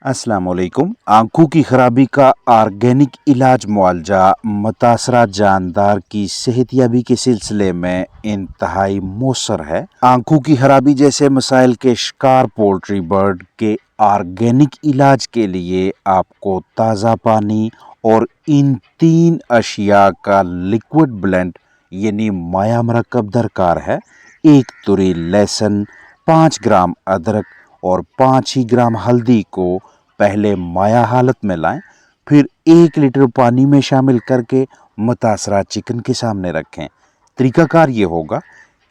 अस्सलाम वालेकुम। आंखों की खराबी का ऑर्गेनिक इलाज मुआवजा मुतासरा जानदार की सेहतयाबी के सिलसिले में इंतहाई मौसर है। आंखों की खराबी जैसे मसाइल के शिकार पोल्ट्री बर्ड के ऑर्गेनिक इलाज के लिए आपको ताज़ा पानी और इन 3 अशिया का लिक्विड ब्लेंड यानी माया मरकब दरकार है। 1 तुरी लहसुन, 5 ग्राम अदरक और 5 ही ग्राम हल्दी को पहले माया हालत में लाएं, फिर 1 लीटर पानी में शामिल करके मुतासरा चिकन के सामने रखें। तरीकाकार ये होगा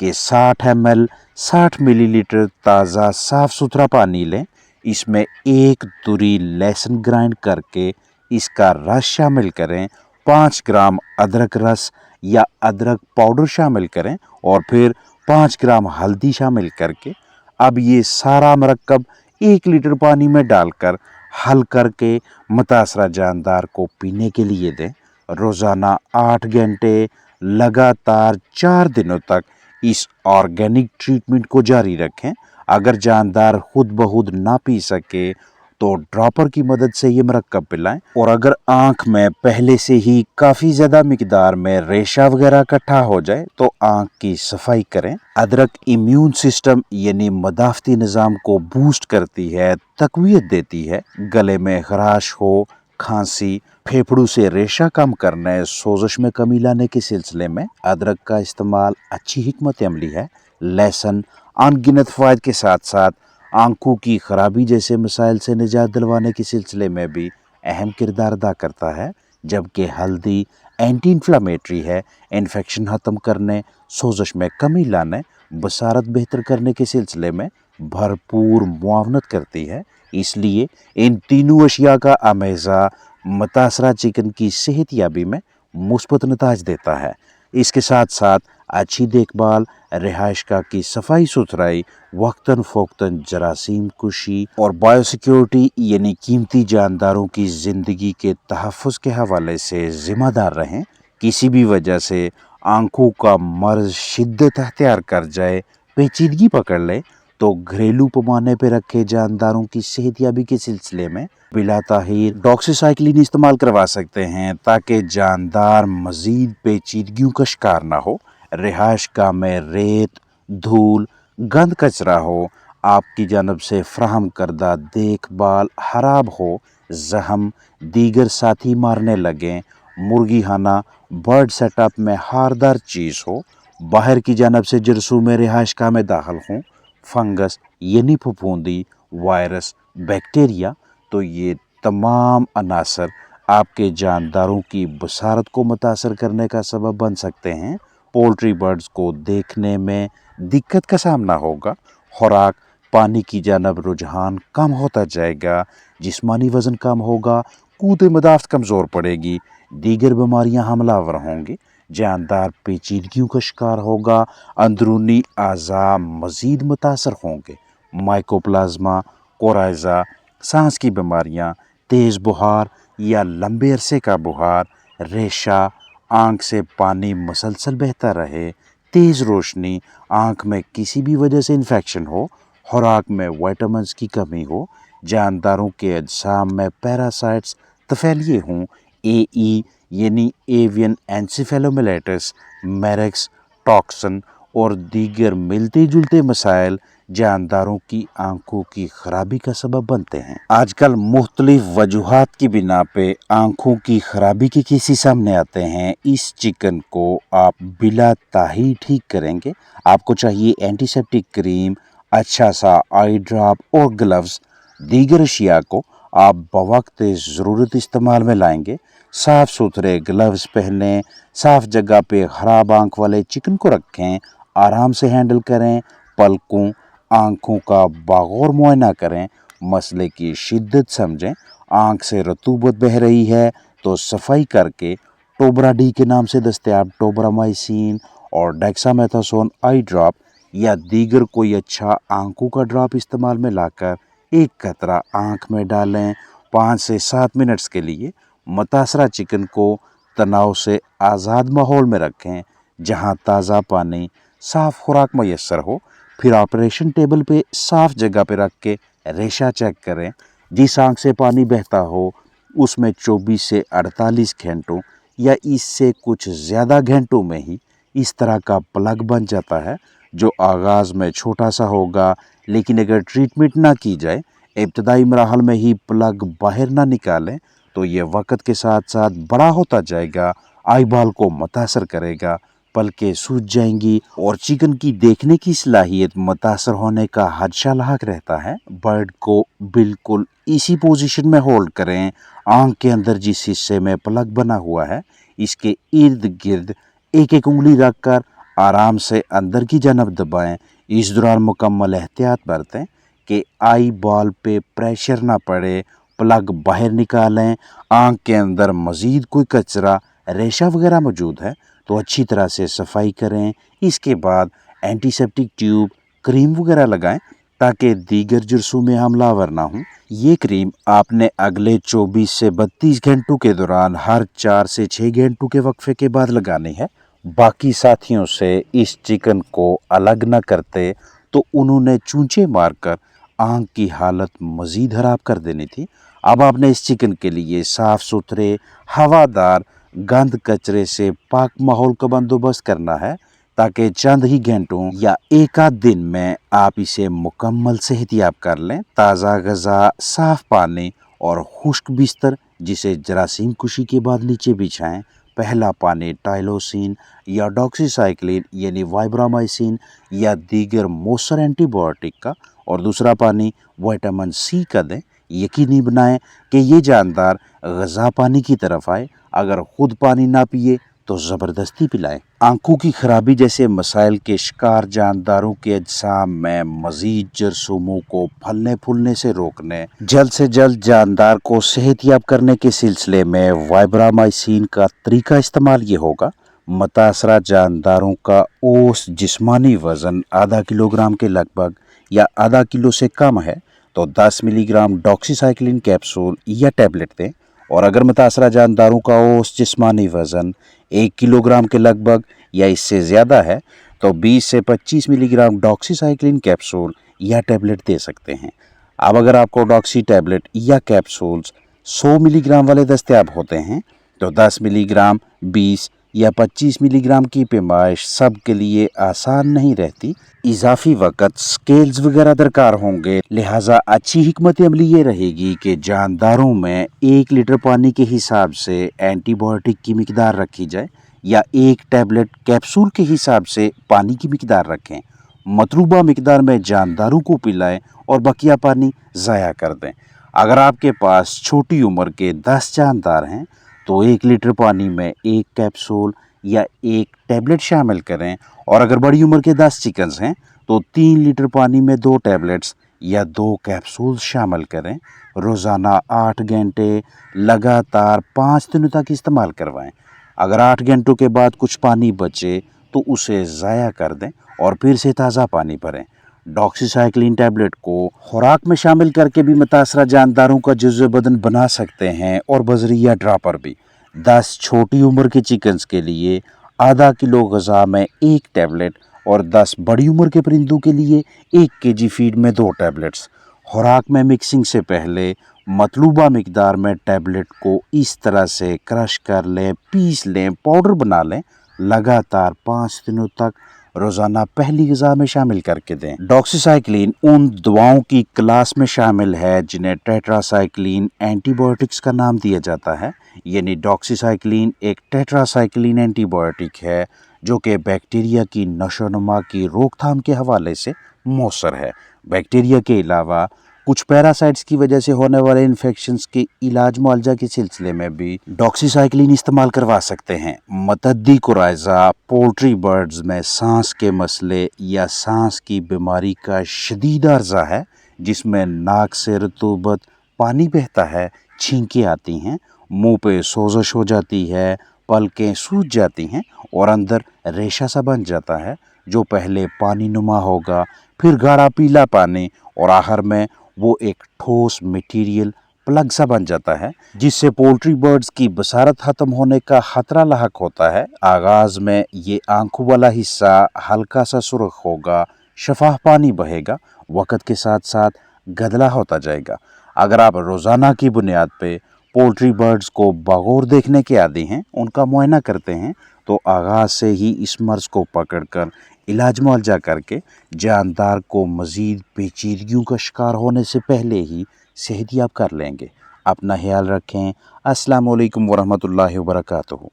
कि 60 ml 60 मिलीलीटर ताज़ा साफ सुथरा पानी लें, इसमें 1 तुरी लहसुन ग्राइंड करके इसका रस शामिल करें, 5 ग्राम अदरक रस या अदरक पाउडर शामिल करें और फिर 5 ग्राम हल्दी शामिल करके अब ये सारा मरकब 1 लीटर पानी में डालकर हल करके मुतासरा जानदार को पीने के लिए दें। रोज़ाना 8 घंटे लगातार 4 दिनों तक इस ऑर्गेनिक ट्रीटमेंट को जारी रखें। अगर जानदार खुद ब खुद ना पी सके तो ड्रॉपर की मदद से ये मरकब पिलाएं। और अगर आंख में पहले से ही काफ़ी ज़्यादा मिकदार में रेशा वगैरह इकट्ठा हो जाए तो आंख की सफाई करें। अदरक इम्यून सिस्टम यानी मदाफ़ती निज़ाम को बूस्ट करती है, तक़वियत देती है। गले में खराश हो, खांसी, फेफड़ों से रेशा कम करने, सोजश में कमी लाने के सिलसिले में अदरक का इस्तेमाल अच्छी हिकमत अमली है। लहसुन अनगिनत फ़वाइद के साथ साथ आंखों की खराबी जैसे मसाइल से निजात दिलवाने के सिलसिले में भी अहम किरदार अदा करता है, जबकि हल्दी एंटी इन्फ्लामेटरी है, इन्फेक्शन ख़त्म करने, सोजश में कमी लाने, बसारत बेहतर करने के सिलसिले में भरपूर मुआवनत करती है। इसलिए इन तीनों अशिया का अमेज़ा मुतासरा चिकन की सेहतयाबी में मुस्बत नताज देता है। इसके साथ साथ अच्छी देखभाल, रिहाइशगाह की सफाई सुथराई, वक्तन फ़ौक्तन जरासीम कुशी और बायोसिक्योरिटी यानी कीमती जानदारों की ज़िंदगी के तहफ़्फ़ुज़ के हवाले से ज़िम्मेदार रहें। किसी भी वजह से आंखों का मर्ज़ शिद्दत अख्तियार कर जाए, पेचीदगी पकड़ ले तो घरेलू पैमाने पर रखे जानदारों की सेहतयाबी के सिलसिले में बिला ताहीर डॉक्सीसाइक्लिन इस्तेमाल करवा सकते हैं ताकि जानदार मज़ीद पेचीदगियों का शिकार ना हो। रिहाइशगाह में रेत, धूल, गंद कचरा हो, आपकी जानब से फ्राहम करदा देखभाल खराब हो, जहम दीगर साथी मारने लगें, मुर्गी खाना बर्ड सेटअप में हारदार चीज़ हो, बाहर की जानब से जरसूम रिहाइशगाह में दाखिल हों, फंगस यानी फफूंदी, वायरस, बैक्टीरिया, तो ये तमाम अनासर आपके जानदारों की बसारत को मुतासर करने का सबब बन सकते हैं। पोल्ट्री बर्ड्स को देखने में दिक्कत का सामना होगा, खुराक पानी की जानब रुझान कम होता जाएगा, जिस्मानी वज़न कम होगा, क़ुव्वत मदाफ़त कमज़ोर पड़ेगी, दीगर बीमारियां हमलावर होंगी, जानदार पेचीदगियों का शिकार होगा, अंदरूनी आज़ा मज़ीद मुतासर होंगे। माइकोप्लाज्मा, कोराइज़ा, सांस की बीमारियां, तेज़ बुखार या लंबे अरसे का बुखार, रेशा, आँख से पानी मुसलसल बहता रहे, तेज़ रोशनी, आँख में किसी भी वजह से इन्फेक्शन हो, खुराक में विटामिन्स की कमी हो, जानदारों के अज्साम में पैरासाइट्स तफैलिए हों, एई यानी एवियन एन्सेफेलोमाइलिटिस, मेरेक्स, टॉक्सिन और दीगर मिलते जुलते मसाइल जानदारों की आंखों की खराबी का सबब बनते हैं। आजकल मुख्तलिफ वजूहात की बिना पे आंखों की खराबी के केसेस सामने आते हैं। इस चिकन को आप बिला ताही ठीक करेंगे। आपको चाहिए एंटीसेप्टिक क्रीम, अच्छा सा आई ड्रॉप और ग्लव्स। दीगर अशिया को आप बवक्त ज़रूरत इस्तेमाल में लाएंगे। साफ़ सुथरे ग्लव्स पहनें, साफ़ जगह पे ख़राब आँख वाले चिकन को रखें, आराम से हैंडल करें, पलकों आँखों का बागौर मुआयना करें, मसले की शिद्दत समझें। आँख से रतूबत बह रही है तो सफाई करके टोबरा डी के नाम से दस्तयाब टोबरामाइसिन और डेक्सामेथासोन आई ड्रॉप या दीगर कोई अच्छा आँखों का ड्रॉप इस्तेमाल में लाकर 1 कतरा आँख में डालें। 5 से 7 मिनट्स के लिए मुतासरा चिकन को तनाव से आज़ाद माहौल में रखें, जहां ताज़ा पानी, साफ़ खुराक मैसर हो। फिर ऑपरेशन टेबल पे साफ़ जगह पे रख के रेशा चेक करें। जिस आंख से पानी बहता हो उसमें 24 से 48 घंटों या इससे कुछ ज़्यादा घंटों में ही इस तरह का प्लग बन जाता है, जो आगाज़ में छोटा सा होगा, लेकिन अगर ट्रीटमेंट ना की जाए, इब्तदाई मराहल में ही प्लग बाहर ना निकालें, तो ये वक्त के साथ साथ बड़ा होता जाएगा, आई बाल को मुतासर करेगा, पलकें सूज जाएंगी और चिकन की देखने की सलाहियत मुतासर होने का खदशा लाहक रहता है। बर्ड को बिल्कुल इसी पोजीशन में होल्ड करें। आंख के अंदर जिस हिस्से में प्लग बना हुआ है, इसके इर्द गिर्द एक एक उंगली रखकर आराम से अंदर की जानब दबाएं। इस दौरान मुकम्मल एहतियात बरतें कि आई बॉल पे प्रेशर ना पड़े। प्लग बाहर निकालें। आंख के अंदर मज़ीद कोई कचरा, रेशा वगैरह मौजूद है तो अच्छी तरह से सफाई करें। इसके बाद एंटीसेप्टिक ट्यूब, क्रीम वगैरह लगाएं ताकि दीगर जुर्सों में हमलावर ना हों। ये क्रीम आपने अगले 24 से 32 घंटों के दौरान हर 4 से 6 घंटों के वक्फे के बाद लगानी है। बाकी साथियों से इस चिकन को अलग न करते तो उन्होंने चूंचे मारकर आंख की हालत मज़ीद ख़राब कर देनी थी। अब आपने इस चिकन के लिए साफ़ सुथरे, हवादार, गंद कचरे से पाक माहौल का बंदोबस्त करना है ताकि चंद ही घंटों या एक आध दिन में आप इसे मुकम्मल सेहतियाब कर लें। ताज़ा ग़िज़ा, साफ़ पानी और खुश्क बिस्तर जिसे जरासीम कुशी के बाद नीचे बिछाएं। पहला पानी टाइलोसिन या डॉक्सीसाइक्लिन यानी वाइब्रामाइसिन या दीगर मौसर एंटीबायोटिक का, और दूसरा पानी विटामिन सी का दें। यकीनी बनाएं कि ये जानदार ग़िज़ा पानी की तरफ आए। अगर खुद पानी ना पिए तो ज़बरदस्ती पिलाएं। आंखों की खराबी जैसे मसाइल के शिकार जानदारों के अजसाम में मज़ीद जरासीमों को फलने फूलने से रोकने, जल्द से जल्द जानदार को सेहतियाब करने के सिलसिले में वाइब्रामाइसिन का तरीका इस्तेमाल ये होगा। मुतासरा जानदारों का औसत जिस्मानी वज़न आधा किलोग्राम के लगभग या आधा किलो से कम है तो 10 मिलीग्राम डॉक्सीसाइक्लिन कैप्सूल या टैबलेट दें, और अगर मुतासरा जानदारों का औसत जिस्मानी वज़न 1 किलोग्राम के लगभग या इससे ज़्यादा है तो 20 से 25 मिलीग्राम डॉक्सीसाइक्लिन कैप्सूल या टैबलेट दे सकते हैं। अब अगर आपको डॉक्सी टैबलेट या कैप्सूल्स 100 मिलीग्राम वाले दस्तयाब होते हैं तो 10 मिलीग्राम, 20 या 25 मिलीग्राम की पैमाइश सब के लिए आसान नहीं रहती। इजाफी वक़्त स्केल्स वगैरह दरकार होंगे, लिहाजा अच्छी हिकमत अमली ये रहेगी कि जानदारों में 1 लीटर पानी के हिसाब से एंटीबायोटिक की मिकदार रखी जाए या 1 टैबलेट कैप्सूल के हिसाब से पानी की मिकदार रखें। मतलूबा मिकदार में जानदारों को पिलाएं और बकिया पानी ज़ाया कर दें। अगर आपके पास छोटी उम्र के 10 जानदार हैं तो 1 लीटर पानी में 1 कैप्सूल या 1 टैबलेट शामिल करें, और अगर बड़ी उम्र के 10 चिकन्स हैं तो 3 लीटर पानी में 2 टैबलेट्स या 2 कैप्सूल शामिल करें। रोज़ाना 8 घंटे लगातार 5 दिनों तक इस्तेमाल करवाएं। अगर 8 घंटों के बाद कुछ पानी बचे तो उसे ज़ाया कर दें और फिर से ताज़ा पानी भरें। डॉक्सीसाइक्लिन टैबलेट को खुराक में शामिल करके भी मुतासरा जानदारों का जुज़्व बदन बना सकते हैं और बजरिया ड्रापर भी। 10 छोटी उम्र के चिकन्स के लिए आधा किलो ग़िज़ा में 1 टैबलेट और 10 बड़ी उम्र के परिंदों के लिए 1 केजी फीड में 2 टैबलेट्स। खुराक में मिक्सिंग से पहले मतलूबा मिकदार में टैबलेट को इस तरह से क्रश कर लें, पीस लें, पाउडर बना लें। लगातार 5 दिनों तक रोज़ाना पहली ग़िज़ा में शामिल करके दें। डॉक्सीसाइक्लिन उन दवाओं की क्लास में शामिल है जिन्हें टेट्रासाइक्लिन एंटीबायोटिक्स का नाम दिया जाता है। यानी डॉक्सीसाइक्लिन एक टेट्रासाइक्लिन एंटीबायोटिक है जो कि बैक्टीरिया की नशोनुमा की रोकथाम के हवाले से मौसर है। बैक्टीरिया के अलावा कुछ पैरासाइट्स की वजह से होने वाले इन्फेक्शंस के इलाज मुआवजा के सिलसिले में भी डॉक्सीसाइक्लिन इस्तेमाल करवा सकते हैं। मतअद्दी कोराइज़ा पोल्ट्री बर्ड्स में सांस के मसले या सांस की बीमारी का शदीद अर्जा है, जिसमें नाक से रतूबत पानी बहता है, छींकें आती हैं, मुंह पे सोजश हो जाती है, पलकें सूज जाती हैं और अंदर रेशा सा बन जाता है जो पहले पानी नुमा होगा, फिर गाढ़ा पीला पानी और आखिर में वो एक ठोस मटेरियल प्लग सा बन जाता है, जिससे पोल्ट्री बर्ड्स की बसारत ख़त्म होने का ख़तरा लाहक होता है। आगाज़ में ये आंखों वाला हिस्सा हल्का सा सुर्ख होगा, शफाफ पानी बहेगा, वक़्त के साथ साथ गदला होता जाएगा। अगर आप रोज़ाना की बुनियाद पे पोल्ट्री बर्ड्स को बगौर देखने के आदी हैं, उनका मुआयना करते हैं, तो आगाज़ से ही इस मर्ज़ को पकड़कर इलाज मुआवजा करके जानदार को मज़ीद पेचीदगियों का शिकार होने से पहले ही सेहतियाब कर लेंगे। अपना ख्याल रखें। अस्सलाम वालेकुम वरहमतुल्लाहि वबरकातुहू।